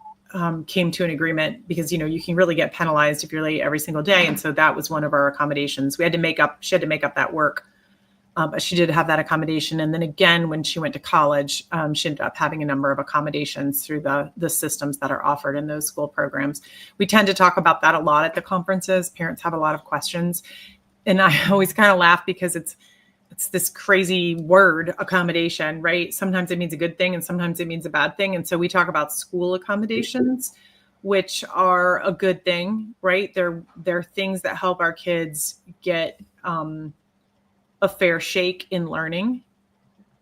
came to an agreement because, you can really get penalized if you're late every single day. And so that was one of our accommodations. She had to make up that work, but she did have that accommodation. And then again, when she went to college, she ended up having a number of accommodations through the systems that are offered in those school programs. We tend to talk about that a lot at the conferences. Parents have a lot of questions. And I always kind of laugh because it's this crazy word, accommodation, right? Sometimes it means a good thing and sometimes it means a bad thing. And so we talk about school accommodations, which are a good thing, right? They're things that help our kids get a fair shake in learning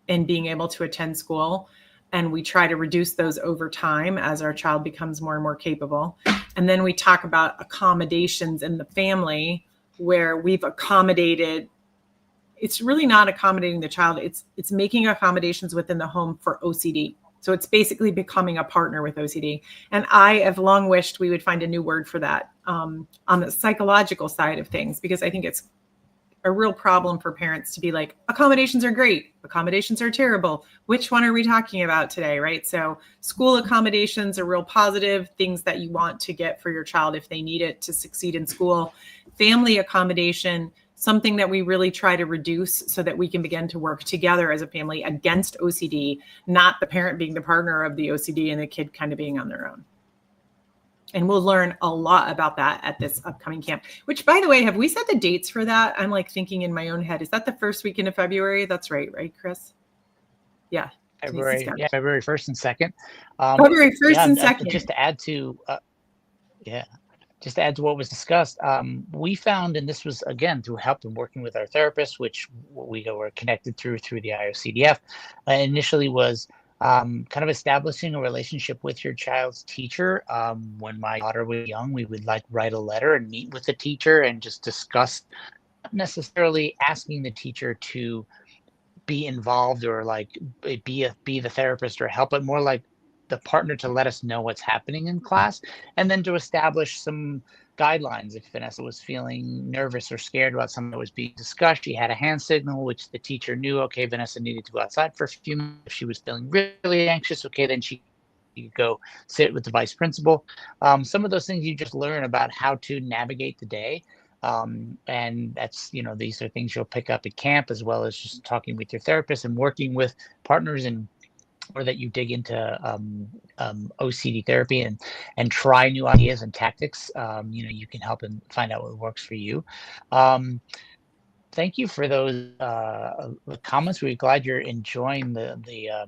and being able to attend school. And we try to reduce those over time as our child becomes more and more capable. And then we talk about accommodations in the family, where we've accommodated. It's really not accommodating the child. It's making accommodations within the home for OCD. So it's basically becoming a partner with OCD. And I have long wished we would find a new word for that on the psychological side of things, because I think it's a real problem for parents to be like, accommodations are great, accommodations are terrible. Which one are we talking about today, right? So school accommodations are real positive things that you want to get for your child if they need it to succeed in school. Family accommodation, something that we really try to reduce so that we can begin to work together as a family against OCD, not the parent being the partner of the OCD and the kid kind of being on their own. And we'll learn a lot about that at this upcoming camp, which, by the way, have we set the dates for that? I'm like thinking in my own head, is that the first weekend of February? That's right, Chris? Yeah. February 1st and 2nd. February 1st and 2nd. Just to add to what was discussed, we found, and this was again through help and working with our therapist, which we were connected through the IOCDF, initially was kind of establishing a relationship with your child's teacher. When my daughter was young, we would write a letter and meet with the teacher and just discuss, not necessarily asking the teacher to be involved or be the therapist or help, but more like the partner to let us know what's happening in class, and then to establish some guidelines. If Vanessa was feeling nervous or scared about something that was being discussed, she had a hand signal, which the teacher knew, okay, Vanessa needed to go outside for a few minutes. If she was feeling really anxious, okay, then she could go sit with the vice principal. Some of those things you just learn about how to navigate the day. And that's, these are things you'll pick up at camp, as well as just talking with your therapist and working with partners, or that you dig into OCD therapy and try new ideas and tactics. You can help and find out what works for you. Thank you for those comments. We're glad you're enjoying the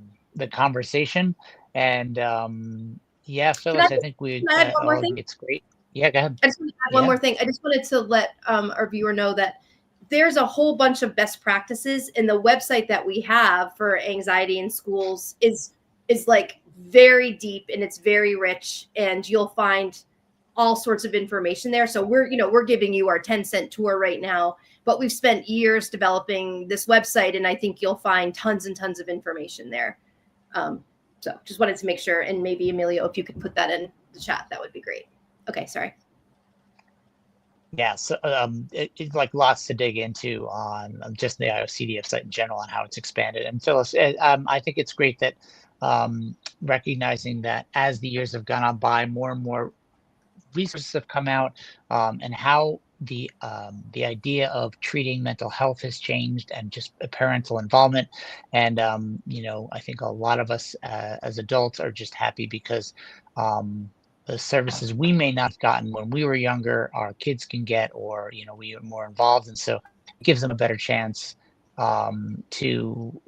conversation. And Phyllis, I think it's great. Yeah, go ahead. I just want to add one more thing. I just wanted to let our viewer know that there's a whole bunch of best practices, and the website that we have for anxiety in schools is like very deep, and it's very rich, and you'll find all sorts of information there. So we're giving you our 10-cent tour right now, but we've spent years developing this website, and I think you'll find tons and tons of information there. So just wanted to make sure, and maybe Emilio, if you could put that in the chat, that would be great. Okay, sorry. Yeah, so it's like lots to dig into on just the IOCDF site in general and how it's expanded. And Phyllis, I think it's great that recognizing that as the years have gone on by, more and more resources have come out, and how the idea of treating mental health has changed, and just parental involvement. And I think a lot of us as adults are just happy because the services we may not have gotten when we were younger, our kids can get, or we are more involved, and so it gives them a better chance to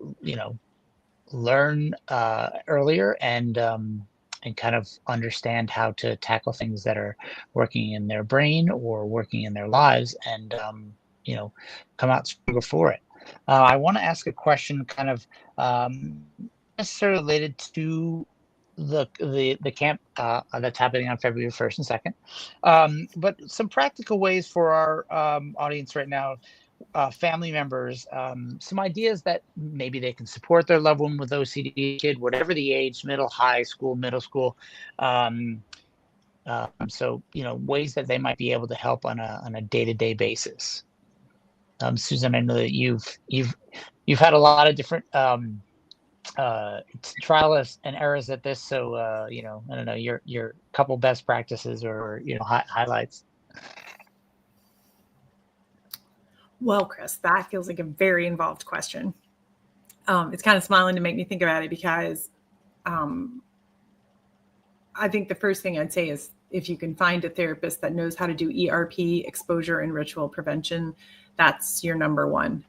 learn earlier, and kind of understand how to tackle things that are working in their brain or working in their lives, and come out stronger for it. I want to ask a question, kind of necessarily related to the camp that's happening on February 1st and 2nd, but some practical ways for our audience right now, family members, some ideas that maybe they can support their loved one with OCD, kid, whatever the age, high school, middle school. So ways that they might be able to help on a day-to-day basis. Susan, I know that you've had a lot of different trials and errors at this, so I don't know, your couple best practices or highlights. Well, Chris, that feels like a very involved question. It's kind of smiling to make me think about it, because I think the first thing I'd say is, if you can find a therapist that knows how to do ERP, exposure and ritual prevention, that's your number one.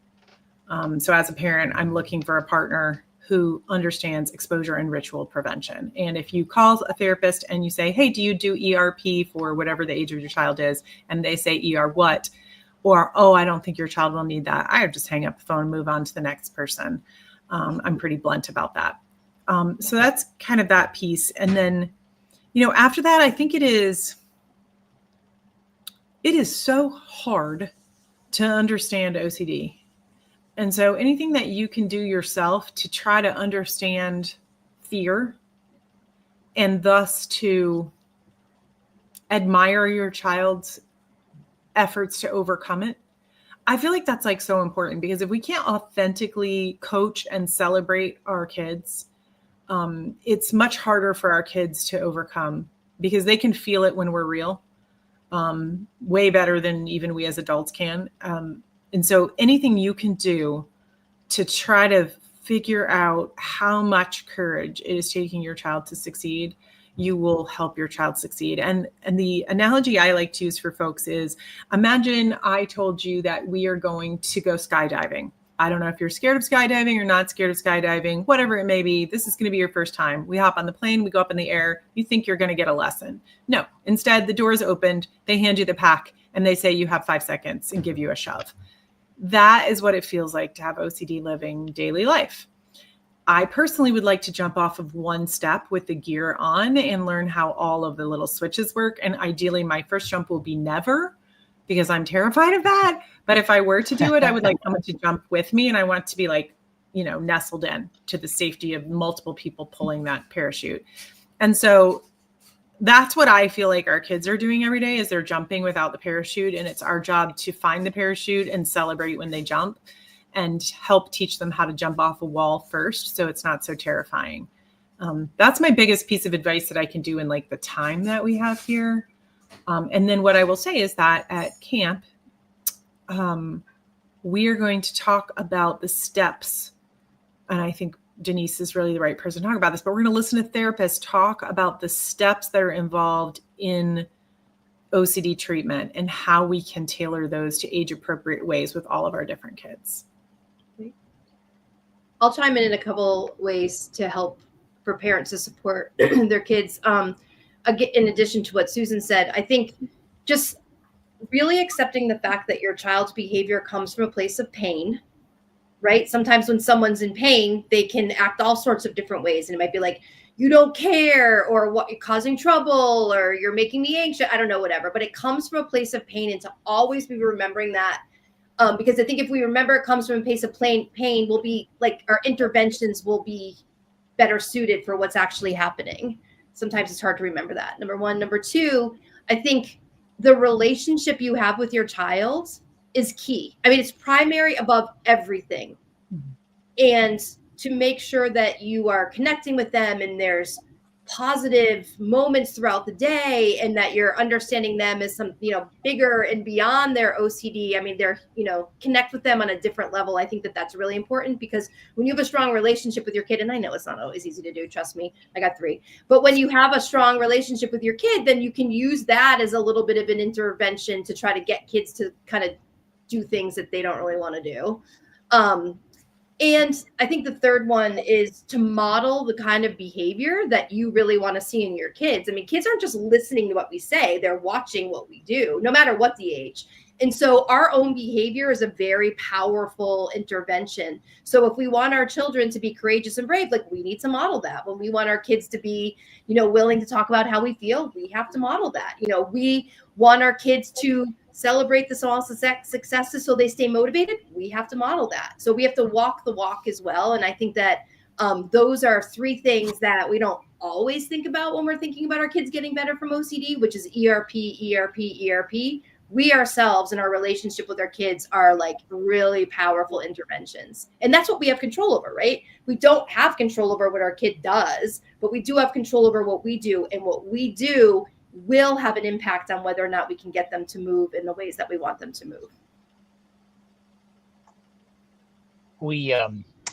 So as a parent, I'm looking for a partner who understands exposure and ritual prevention. And if you call a therapist and you say, hey, do you do ERP for whatever the age of your child is? And they say, ER what? Or, oh, I don't think your child will need that, I just hang up the phone and move on to the next person. I'm pretty blunt about that. So that's kind of that piece. And then, after that, I think it is so hard to understand OCD. And so anything that you can do yourself to try to understand fear, and thus to admire your child's efforts to overcome it, I feel like that's like so important, because if we can't authentically coach and celebrate our kids, it's much harder for our kids to overcome, because they can feel it when we're real, way better than even we as adults can. And so anything you can do to try to figure out how much courage it is taking your child to succeed, you will help your child succeed. And the analogy I like to use for folks is, imagine I told you that we are going to go skydiving. I don't know if you're scared of skydiving or not scared of skydiving, whatever it may be. This is going to be your first time. We hop on the plane, we go up in the air. You think you're going to get a lesson. No, instead the doors opened, they hand you the pack, and they say you have 5 seconds and give you a shove. That is what it feels like to have OCD living daily life. I personally would like to jump off of one step with the gear on and learn how all of the little switches work. And ideally, my first jump will be never, because I'm terrified of that. But if I were to do it, I would like someone to jump with me, and I want to be like, nestled in to the safety of multiple people pulling that parachute. And so that's what I feel like our kids are doing every day, is they're jumping without the parachute. And it's our job to find the parachute and celebrate when they jump, and help teach them how to jump off a wall first, so it's not so terrifying. That's my biggest piece of advice that I can do in like the time that we have here. And then what I will say is that at camp, we are going to talk about the steps. And I think Denise is really the right person to talk about this, but we're going to listen to therapists talk about the steps that are involved in OCD treatment and how we can tailor those to age appropriate ways with all of our different kids. I'll chime in a couple ways to help for parents to support their kids. Again, in addition to what Susan said, I think just really accepting the fact that your child's behavior comes from a place of pain, right? Sometimes when someone's in pain, they can act all sorts of different ways. And it might be like, you don't care, or what, you're causing trouble, or you're making me anxious. I don't know, whatever. But it comes from a place of pain, and to always be remembering that. Because I think if we remember it comes from a place of pain, we'll be like, our interventions will be better suited for what's actually happening. Sometimes it's hard to remember that. Number one. Number two, I think the relationship you have with your child is key. I mean, it's primary above everything. And to make sure that you are connecting with them, and there's positive moments throughout the day, and that you're understanding them as some, bigger and beyond their OCD. I mean, they're, connect with them on a different level. I think that that's really important, because when you have a strong relationship with your kid, and I know it's not always easy to do, trust me, I got 3, but when you have a strong relationship with your kid, then you can use that as a little bit of an intervention to try to get kids to kind of do things that they don't really want to do. And I think the third one is to model the kind of behavior that you really want to see in your kids. I mean, kids aren't just listening to what we say, they're watching what we do, no matter what the age. And so our own behavior is a very powerful intervention. So if we want our children to be courageous and brave, like, we need to model that. When we want our kids to be, willing to talk about how we feel, we have to model that. We want our kids to celebrate the small successes so they stay motivated. We have to model that. So we have to walk the walk as well. And I think that those are 3 things that we don't always think about when we're thinking about our kids getting better from OCD, which is ERP, ERP, ERP. We ourselves and our relationship with our kids are like really powerful interventions. And that's what we have control over, right? We don't have control over what our kid does, but we do have control over what we do. And what we do will have an impact on whether or not we can get them to move in the ways that we want them to move.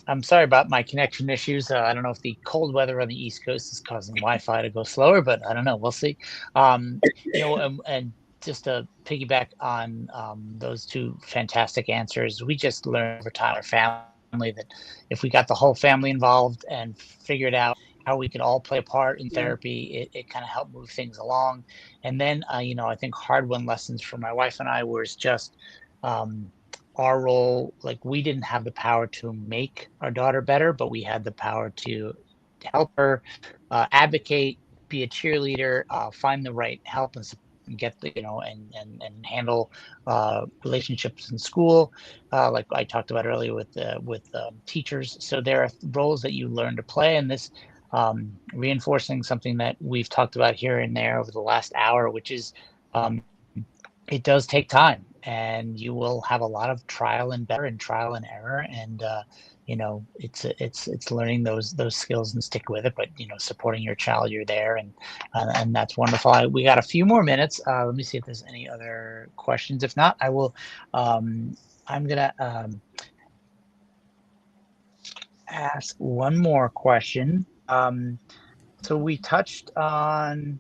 I'm sorry about my connection issues. I don't know if the cold weather on the East Coast is causing Wi-Fi to go slower, but I don't know. We'll see. And just to piggyback on those 2 fantastic answers, we just learned over time, our family, that if we got the whole family involved and figured out how we could all play a part in therapy, it kind of helped move things along. And then, I think hard-won lessons for my wife and I was just our role. Like, we didn't have the power to make our daughter better, but we had the power to help her advocate, be a cheerleader, find the right help and support, and get the, and handle relationships in school, like I talked about earlier with teachers. So there are roles that you learn to play, and this reinforcing something that we've talked about here and there over the last hour, which is it does take time, and you will have a lot of trial and error, and it's learning those skills and stick with it. But supporting your child, you're there, and that's wonderful. We got a few more minutes. Let me see if there's any other questions. If not, I will. I'm gonna ask one more question. So we touched on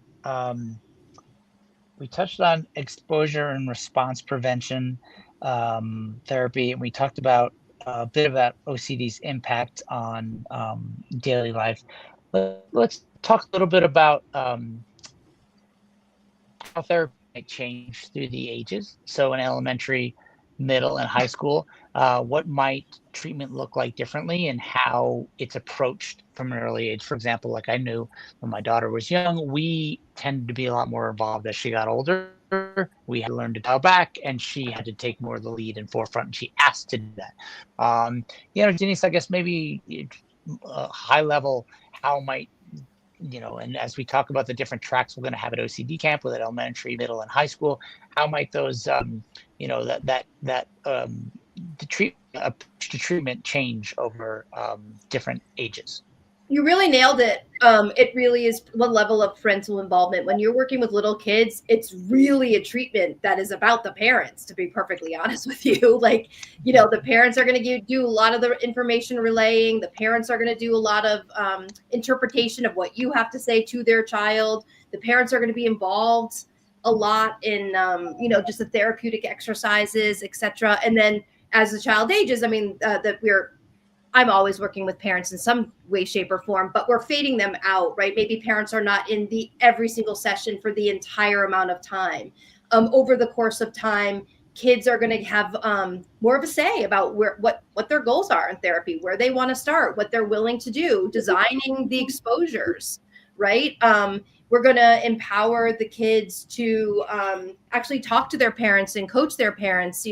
exposure and response prevention therapy, and we talked about a bit about OCD's impact on daily life. Let's talk a little bit about how therapy might change through the ages. So in elementary, middle, and high school, what might treatment look like differently, and how it's approached from an early age? For example, like, I knew when my daughter was young, we tended to be a lot more involved. As she got older, we had to learn to dial back, and she had to take more of the lead and forefront, and she asked to do that. Denise, I guess maybe high level, how might, and as we talk about the different tracks we're going to have at OCD camp, with elementary, middle, and high school, how might those, the treatment change over different ages? You really nailed it. It really is one level of parental involvement. When you're working with little kids, it's really a treatment that is about the parents, to be perfectly honest with you. Like, the parents are going to do a lot of the information relaying. The parents are going to do a lot of interpretation of what you have to say to their child. The parents are going to be involved a lot in, just the therapeutic exercises, etc. And then as the child ages, I'm always working with parents in some way, shape, or form, but we're fading them out, right? Maybe parents are not in every single session for the entire amount of time. Over the course of time, kids are going to have more of a say about what their goals are in therapy, where they want to start, what they're willing to do, designing the exposures, right? We're going to empower the kids to actually talk to their parents and coach their parents,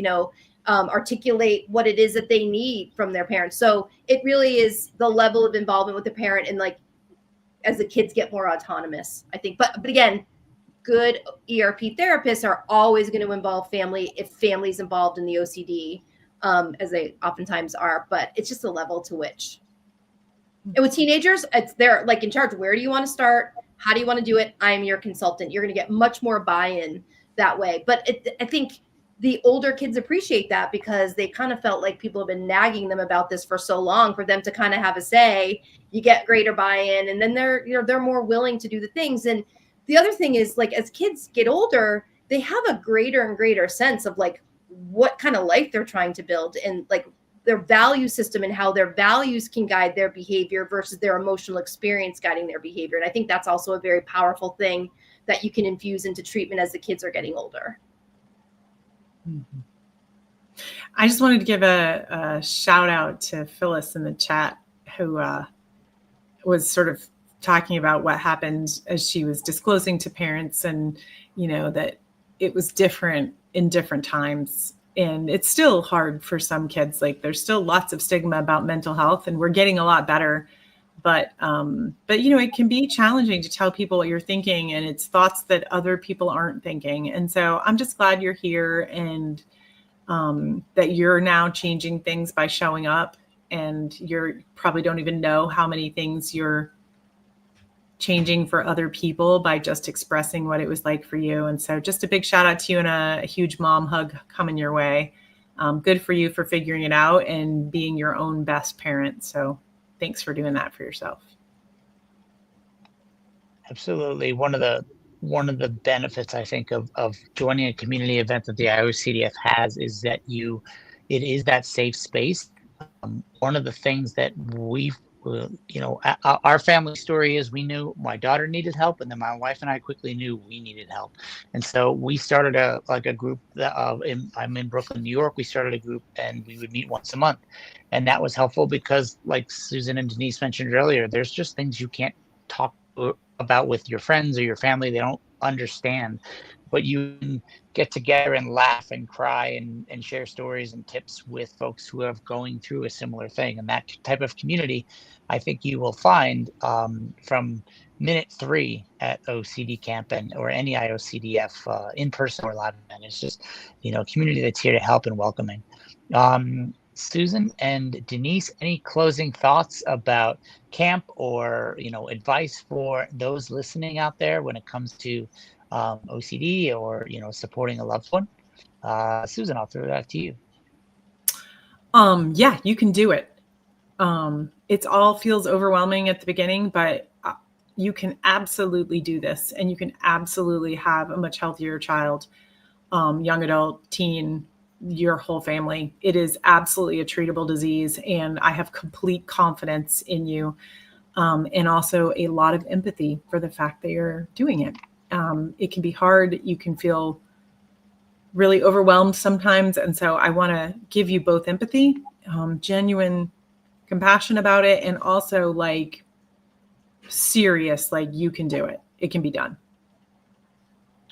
articulate what it is that they need from their parents. So it really is the level of involvement with the parent, and like as the kids get more autonomous, I think. But again, good ERP therapists are always going to involve family if family's involved in the OCD, as they oftentimes are. But it's just the level to which. And with teenagers, they're like in charge. Where do you want to start? How do you want to do it? I'm your consultant. You're going to get much more buy-in that way. But I think the older kids appreciate that, because they kind of felt like people have been nagging them about this for so long. For them to kind of have a say, you get greater buy-in, and then they're more willing to do the things. And the other thing is, like, as kids get older, they have a greater and greater sense of like what kind of life they're trying to build, and like their value system and how their values can guide their behavior versus their emotional experience guiding their behavior. And I think that's also a very powerful thing that you can infuse into treatment as the kids are getting older. Mm-hmm. I just wanted to give a shout out to Phyllis in the chat, who was sort of talking about what happened as she was disclosing to parents, and that it was different in different times, and it's still hard for some kids. Like, there's still lots of stigma about mental health, and we're getting a lot better, but it can be challenging to tell people what you're thinking, and it's thoughts that other people aren't thinking. And so I'm just glad you're here, and that you're now changing things by showing up, and you're probably don't even know how many things you're changing for other people by just expressing what it was like for you. And so just a big shout out to you, and a huge mom hug coming your way. Good for you for figuring it out and being your own best parent. So thanks for doing that for yourself. Absolutely. One of the benefits, I think, of joining a community event that the IOCDF has is that it is that safe space. One of the things that our family story is, we knew my daughter needed help, and then my wife and I quickly knew we needed help. And so we started a group that I'm in Brooklyn, New York. We started a group, and we would meet once a month. And that was helpful because, like Susan and Denise mentioned earlier, there's just things you can't talk about with your friends or your family. They don't understand, but you can get together and laugh and cry and share stories and tips with folks who are going through a similar thing. And that type of community, I think you will find from minute 3 at OCD Camp or any IOCDF in person or live event. It's just, a community that's here to help and welcoming. Susan and Denise, any closing thoughts about camp, or advice for those listening out there when it comes to OCD or supporting a loved one? Susan, I'll throw it out to you. Yeah, you can do it. It all feels overwhelming at the beginning, but you can absolutely do this, and you can absolutely have a much healthier child, young adult, teen, your whole family. It is absolutely a treatable disease, and I have complete confidence in you, and also a lot of empathy for the fact that you're doing it. It can be hard. You can feel really overwhelmed sometimes. And so I want to give you both empathy, genuine compassion about it, and also like serious, like you can do it. It can be done.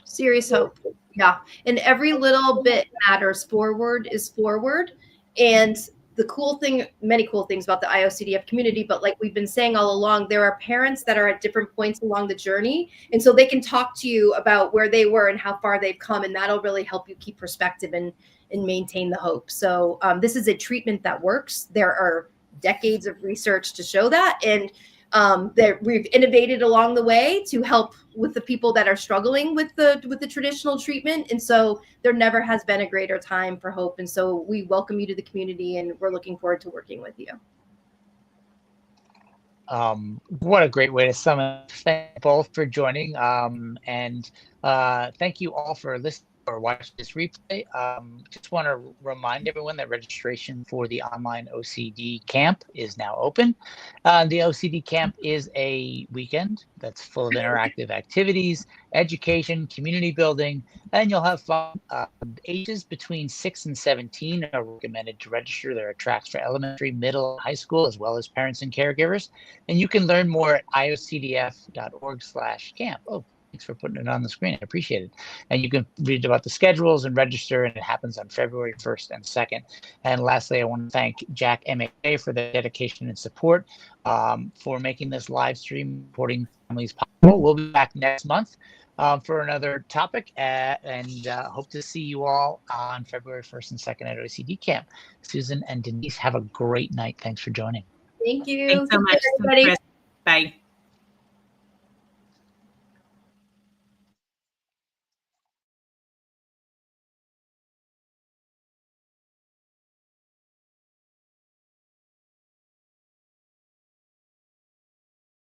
Serious hope. Yeah. And every little bit matters. Forward is forward. And the many cool things about the IOCDF community, but like we've been saying all along, there are parents that are at different points along the journey. And so they can talk to you about where they were and how far they've come. And that'll really help you keep perspective and maintain the hope. So this is a treatment that works. There are decades of research to show that. And we've innovated along the way to help with the people that are struggling with the traditional treatment. And so there never has been a greater time for hope. And so we welcome you to the community, and we're looking forward to working with you. What a great way to sum it. Thank you both for joining. And thank you all for listening or watch this replay, just want to remind everyone that registration for the online OCD camp is now open. The OCD camp is a weekend that's full of interactive activities, education, community building, and you'll have fun. Ages between 6 and 17 are recommended to register. There are tracks for elementary, middle, and high school, as well as parents and caregivers. And you can learn more at iocdf.org/camp. Oh, thanks for putting it on the screen. I appreciate it. And you can read about the schedules and register, and it happens on February 1st and 2nd. And lastly, I want to thank Jack MHA for the dedication and support for making this live stream supporting families possible. We'll be back next month for another topic, and hope to see you all on February 1st and 2nd at OCD Camp. Susan and Denise, have a great night. Thanks for joining. Thank you. Thanks so much, everybody. Chris. Bye.